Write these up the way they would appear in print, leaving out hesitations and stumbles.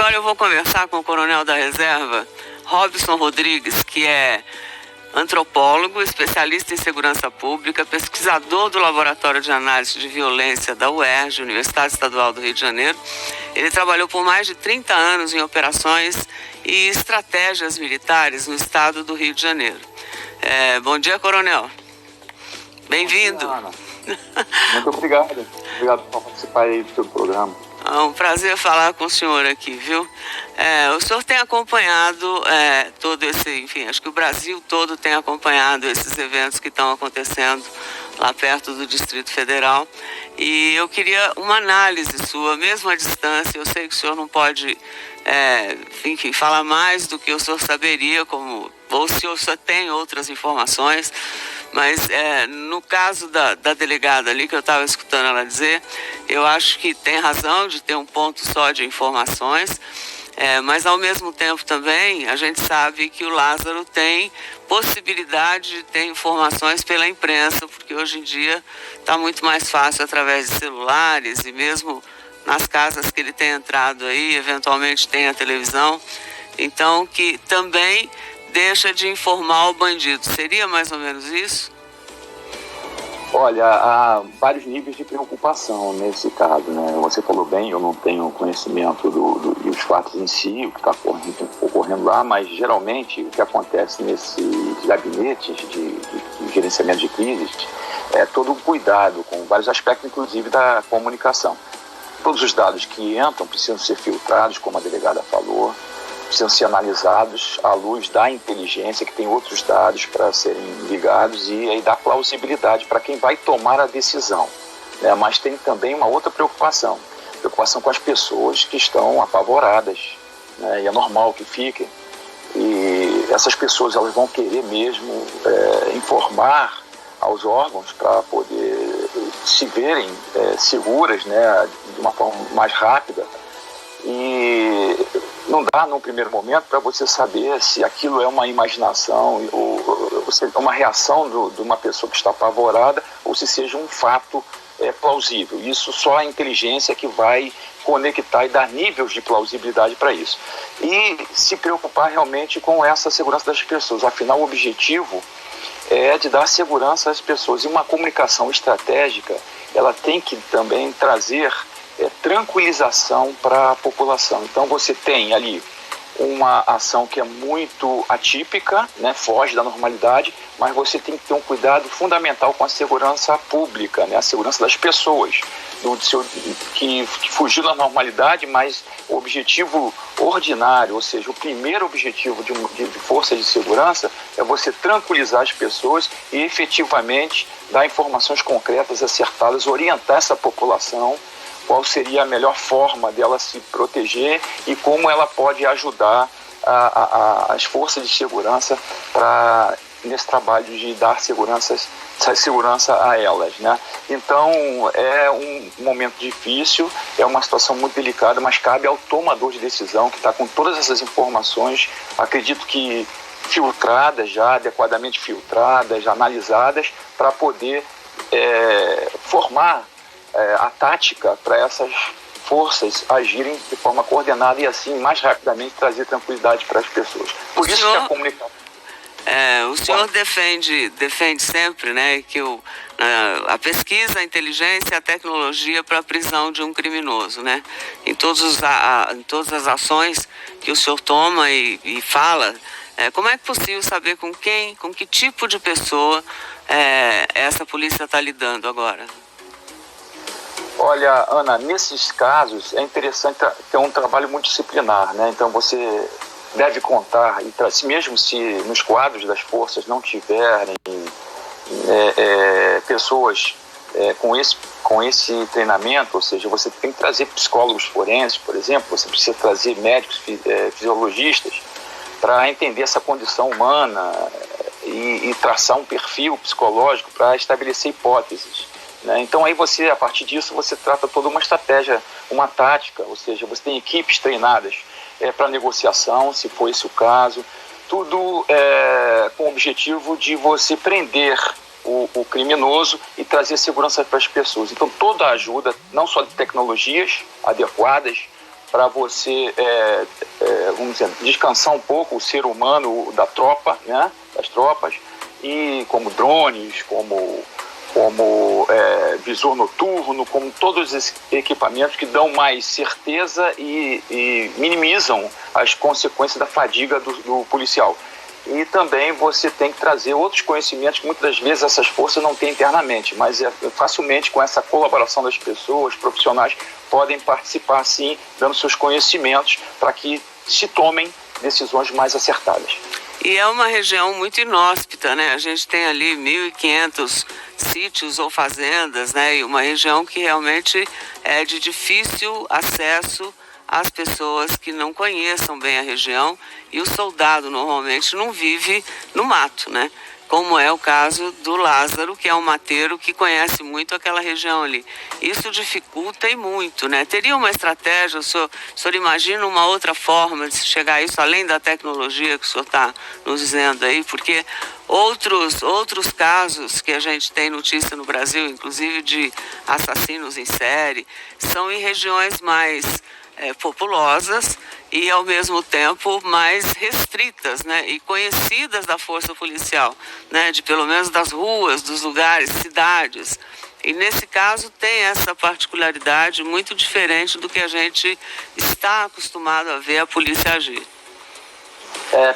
agora eu vou conversar com o coronel da reserva, Robson Rodrigues, que é antropólogo, especialista em segurança pública, pesquisador do Laboratório de Análise de Violência da UERJ, Universidade Estadual do Rio de Janeiro. Ele trabalhou por mais de 30 anos em operações e estratégias militares no estado do Rio de Janeiro. Bom dia, coronel. Bem-vindo. Muito obrigado. Obrigado por participar aí do seu programa. É um prazer falar com o senhor aqui, viu? O senhor tem acompanhado todo esse, enfim, acho que o Brasil todo tem acompanhado esses eventos que estão acontecendo lá perto do Distrito Federal. E eu queria uma análise sua, mesmo à distância. Eu sei que o senhor não pode, enfim, falar mais do que o senhor saberia, ou se o senhor tem outras informações. Mas no caso da delegada ali, que eu estava escutando ela dizer, eu acho que tem razão de ter um ponto só de informações, mas ao mesmo tempo também a gente sabe que o Lázaro tem possibilidade de ter informações pela imprensa, porque hoje em dia está muito mais fácil através de celulares e mesmo nas casas que ele tem entrado aí, eventualmente tem a televisão, então que também deixa de informar o bandido. Seria mais ou menos isso? Olha, há vários níveis de preocupação nesse caso, né? Você falou bem, eu não tenho conhecimento dos fatos em si, o que está ocorrendo lá, mas geralmente o que acontece nesses gabinetes de gerenciamento de crises é todo um cuidado com vários aspectos, inclusive da comunicação. Todos os dados que entram precisam ser filtrados, como a delegada falou, precisam ser analisados à luz da inteligência, que tem outros dados para serem ligados e aí dá plausibilidade para quem vai tomar a decisão, né? Mas tem também uma outra preocupação com as pessoas que estão apavoradas, né? E é normal que fiquem. E essas pessoas elas vão querer mesmo informar aos órgãos para poder se verem seguras, né? De uma forma mais rápida. E não dá, num primeiro momento, para você saber se aquilo é uma imaginação ou uma reação de uma pessoa que está apavorada ou se seja um fato plausível. Isso só a inteligência que vai conectar e dar níveis de plausibilidade para isso. E se preocupar realmente com essa segurança das pessoas. Afinal, o objetivo é de dar segurança às pessoas. E uma comunicação estratégica, ela tem que também trazer tranquilização para a população. Então você tem ali uma ação que é muito atípica, né, foge da normalidade, mas você tem que ter um cuidado fundamental com a segurança pública, né, a segurança das pessoas, que fugiu da normalidade, mas o objetivo ordinário, ou seja, o primeiro objetivo de forças de segurança é você tranquilizar as pessoas e efetivamente dar informações concretas, acertadas, orientar essa população qual seria a melhor forma dela se proteger e como ela pode ajudar as forças de segurança nesse trabalho de dar segurança a elas, né? Então, é um momento difícil, é uma situação muito delicada, mas cabe ao tomador de decisão que está com todas essas informações, acredito que filtradas já, adequadamente filtradas, já analisadas, para poder formar a tática para essas forças agirem de forma coordenada e assim mais rapidamente trazer tranquilidade para as pessoas. Por isso que a comunicação... o senhor defende sempre, né, que a pesquisa, a inteligência e a tecnologia para a prisão de um criminoso, né? Em todas as ações que o senhor toma e fala, como é possível saber com que tipo de pessoa essa polícia está lidando agora? Olha, Ana, nesses casos é interessante ter um trabalho multidisciplinar, né? Então você deve contar, mesmo se nos quadros das forças não tiverem pessoas com esse treinamento, ou seja, você tem que trazer psicólogos forenses, por exemplo, você precisa trazer médicos, fisiologistas, para entender essa condição humana e traçar um perfil psicológico para estabelecer hipóteses. Então aí a partir disso, você trata toda uma estratégia, uma tática, ou seja, você tem equipes treinadas para negociação, se for esse o caso, tudo com o objetivo de você prender o criminoso e trazer segurança para as pessoas. Então toda a ajuda, não só de tecnologias adequadas, para você, vamos dizer, descansar um pouco o ser humano da tropa, né, das tropas, e como drones, como visor noturno, como todos esses equipamentos que dão mais certeza e minimizam as consequências da fadiga do policial. E também você tem que trazer outros conhecimentos que muitas das vezes essas forças não têm internamente, mas facilmente com essa colaboração das pessoas, profissionais, podem participar sim, dando seus conhecimentos para que se tomem decisões mais acertadas. E é uma região muito inóspita, né? A gente tem ali 1.500 sítios ou fazendas, né? E uma região que realmente é de difícil acesso às pessoas que não conheçam bem a região, e o soldado normalmente não vive no mato, né? Como é o caso do Lázaro, que é um mateiro que conhece muito aquela região ali. Isso dificulta e muito, né? Teria uma estratégia, o senhor imagina uma outra forma de chegar a isso, além da tecnologia que o senhor está nos dizendo aí, porque outros casos que a gente tem notícia no Brasil, inclusive de assassinos em série, são em regiões mais populosas e ao mesmo tempo mais restritas, né, e conhecidas da força policial, né, de pelo menos das ruas, dos lugares, cidades. E nesse caso tem essa particularidade muito diferente do que a gente está acostumado a ver a polícia agir.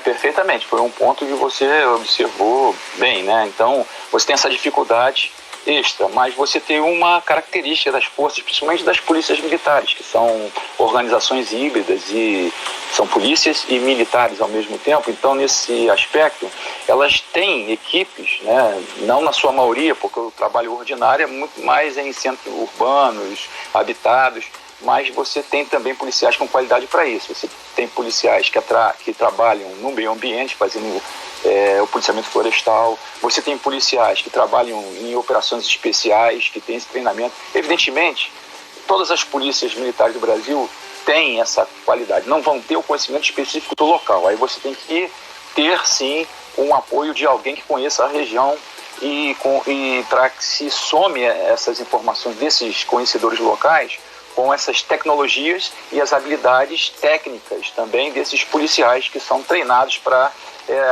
Perfeitamente, foi um ponto que você observou bem, né? Então, você tem essa dificuldade extra, mas você tem uma característica das forças, principalmente das polícias militares, que são organizações híbridas e são polícias e militares ao mesmo tempo. Então, nesse aspecto, elas têm equipes, né? Não na sua maioria, porque o trabalho ordinário é muito mais em centros urbanos, habitados, mas você tem também policiais com qualidade para isso. Você tem policiais que trabalham no meio ambiente, fazendo o policiamento florestal. Você tem policiais que trabalham em operações especiais, que têm esse treinamento. Evidentemente, todas as polícias militares do Brasil têm essa qualidade. Não vão ter o conhecimento específico do local. Aí você tem que ter, sim, um apoio de alguém que conheça a região e para que se some essas informações desses conhecedores locais com essas tecnologias e as habilidades técnicas também desses policiais que são treinados para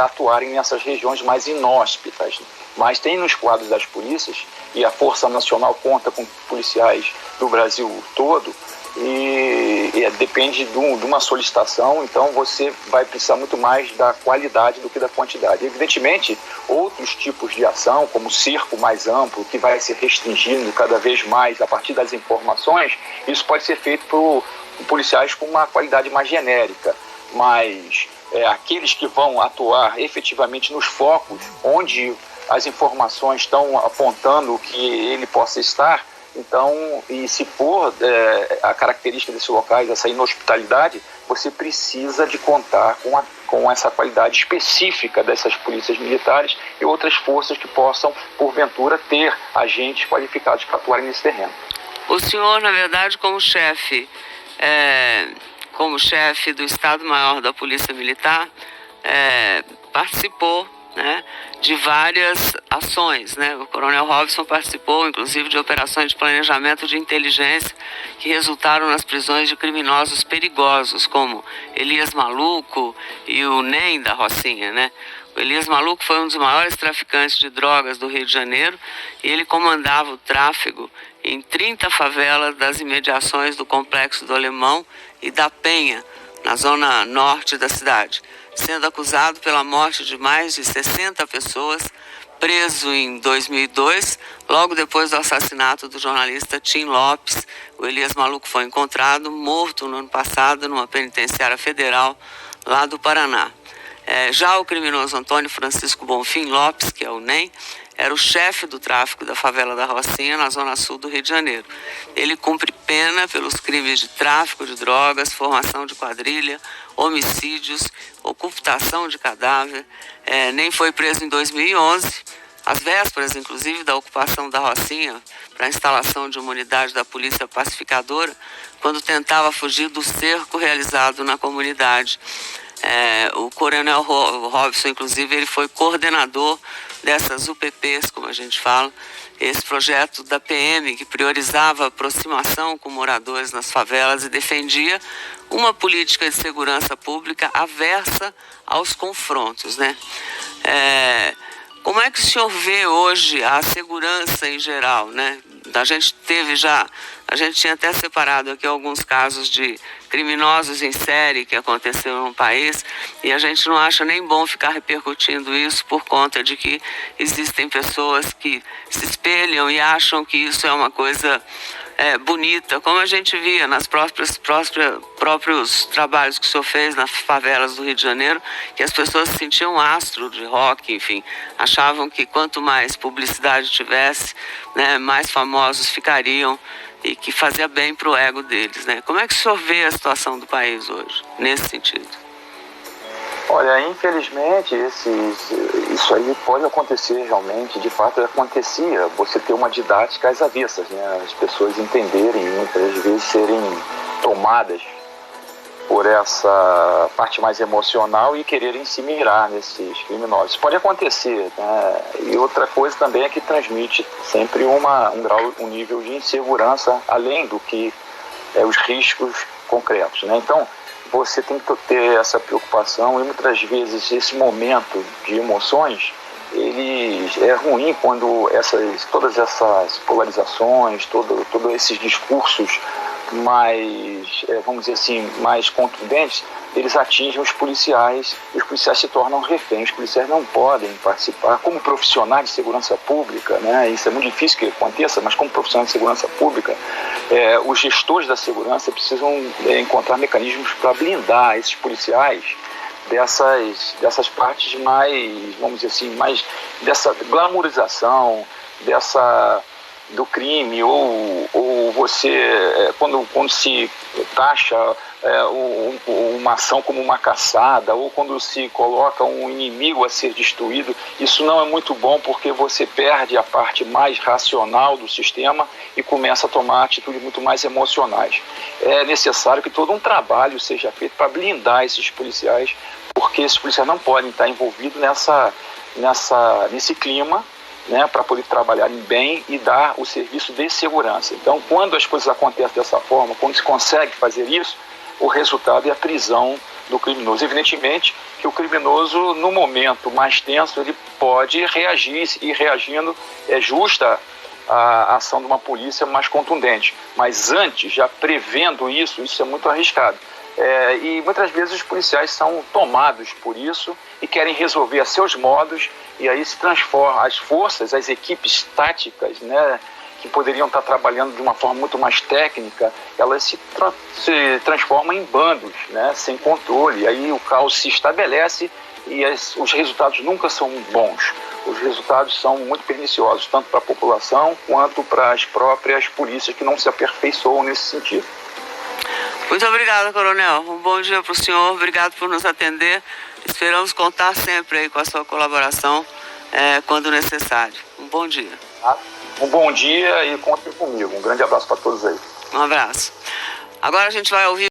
atuarem nessas regiões mais inóspitas. Mas tem nos quadros das polícias, e a Força Nacional conta com policiais do Brasil todo, e depende de uma solicitação, então você vai precisar muito mais da qualidade do que da quantidade. Evidentemente, outros tipos de ação, como o cerco mais amplo, que vai se restringindo cada vez mais a partir das informações, isso pode ser feito por policiais com uma qualidade mais genérica, mas aqueles que vão atuar efetivamente nos focos, onde as informações estão apontando que ele possa estar, então, e se for a característica desses locais, essa inhospitalidade, você precisa de contar com essa qualidade específica dessas polícias militares e outras forças que possam, porventura, ter agentes qualificados para atuarem nesse terreno. O senhor, na verdade, como chefe do Estado-Maior da Polícia Militar, participou, né, de várias ações, né? O Coronel Robson participou, inclusive, de operações de planejamento de inteligência que resultaram nas prisões de criminosos perigosos, como Elias Maluco e o NEM da Rocinha, né? O Elias Maluco foi um dos maiores traficantes de drogas do Rio de Janeiro e ele comandava o tráfego em 30 favelas das imediações do Complexo do Alemão e da Penha, na zona norte da cidade, sendo acusado pela morte de mais de 60 pessoas, preso em 2002, logo depois do assassinato do jornalista Tim Lopes. O Elias Maluco foi encontrado morto no ano passado numa penitenciária federal lá do Paraná. Já o criminoso Antônio Francisco Bonfim Lopes, que é o NEM, era o chefe do tráfico da favela da Rocinha, na zona sul do Rio de Janeiro. Ele cumpre pena pelos crimes de tráfico de drogas, formação de quadrilha, homicídios, ocultação de cadáver. Nem foi preso em 2011, às vésperas, inclusive, da ocupação da Rocinha para a instalação de uma unidade da Polícia Pacificadora, quando tentava fugir do cerco realizado na comunidade. O coronel Robson, inclusive, ele foi coordenador dessas UPPs, como a gente fala, esse projeto da PM que priorizava a aproximação com moradores nas favelas e defendia uma política de segurança pública aversa aos confrontos, né? Como é que o senhor vê hoje a segurança em geral, né? A gente tinha até separado aqui alguns casos de criminosos em série que aconteceram no país e a gente não acha nem bom ficar repercutindo isso por conta de que existem pessoas que se espelham e acham que isso é uma coisa bonita, como a gente via nas próprios trabalhos que o senhor fez nas favelas do Rio de Janeiro, que as pessoas se sentiam astro de rock, enfim, achavam que quanto mais publicidade tivesse, né, mais famosos ficariam e que fazia bem para o ego deles, né? Como é que o senhor vê a situação do país hoje, nesse sentido? Olha, infelizmente, isso aí pode acontecer realmente, de fato acontecia, você ter uma didática às avessas, né? As pessoas entenderem, muitas vezes serem tomadas por essa parte mais emocional e quererem se mirar nesses criminosos. Isso pode acontecer, né? E outra coisa também é que transmite sempre um nível de insegurança, além do que os riscos concretos, né? Então, você tem que ter essa preocupação e muitas vezes esse momento de emoções, ele é ruim quando todas essas polarizações, todos esses discursos mais, vamos dizer assim, mais contundentes, eles atingem os policiais e os policiais se tornam reféns. Os policiais não podem participar como profissionais de segurança pública, né? Isso é muito difícil que aconteça, mas como profissionais de segurança pública, os gestores da segurança precisam encontrar mecanismos para blindar esses policiais dessas partes mais, vamos dizer assim, mais dessa glamorização, do crime, ou você, quando se taxa uma ação como uma caçada, ou quando se coloca um inimigo a ser destruído, isso não é muito bom, porque você perde a parte mais racional do sistema e começa a tomar atitudes muito mais emocionais. É necessário que todo um trabalho seja feito para blindar esses policiais, porque esses policiais não podem estar envolvidos nesse clima, né, para poder trabalharem bem e dar o serviço de segurança. Então, quando as coisas acontecem dessa forma, quando se consegue fazer isso, o resultado é a prisão do criminoso. Evidentemente que o criminoso, no momento mais tenso, ele pode reagir, e reagindo é justa a ação de uma polícia mais contundente. Mas antes, já prevendo isso é muito arriscado. E muitas vezes os policiais são tomados por isso e querem resolver a seus modos, e aí se transforma as forças, as equipes táticas, né, que poderiam estar trabalhando de uma forma muito mais técnica, elas se transformam em bandos, né, sem controle. Aí o caos se estabelece e os resultados nunca são bons. Os resultados são muito perniciosos, tanto para a população quanto para as próprias polícias, que não se aperfeiçoam nesse sentido. Muito obrigada, coronel. Um bom dia para o senhor. Obrigado por nos atender. Esperamos contar sempre aí com a sua colaboração quando necessário. Um bom dia. Um bom dia e conte comigo. Um grande abraço para todos aí. Um abraço. Agora a gente vai ouvir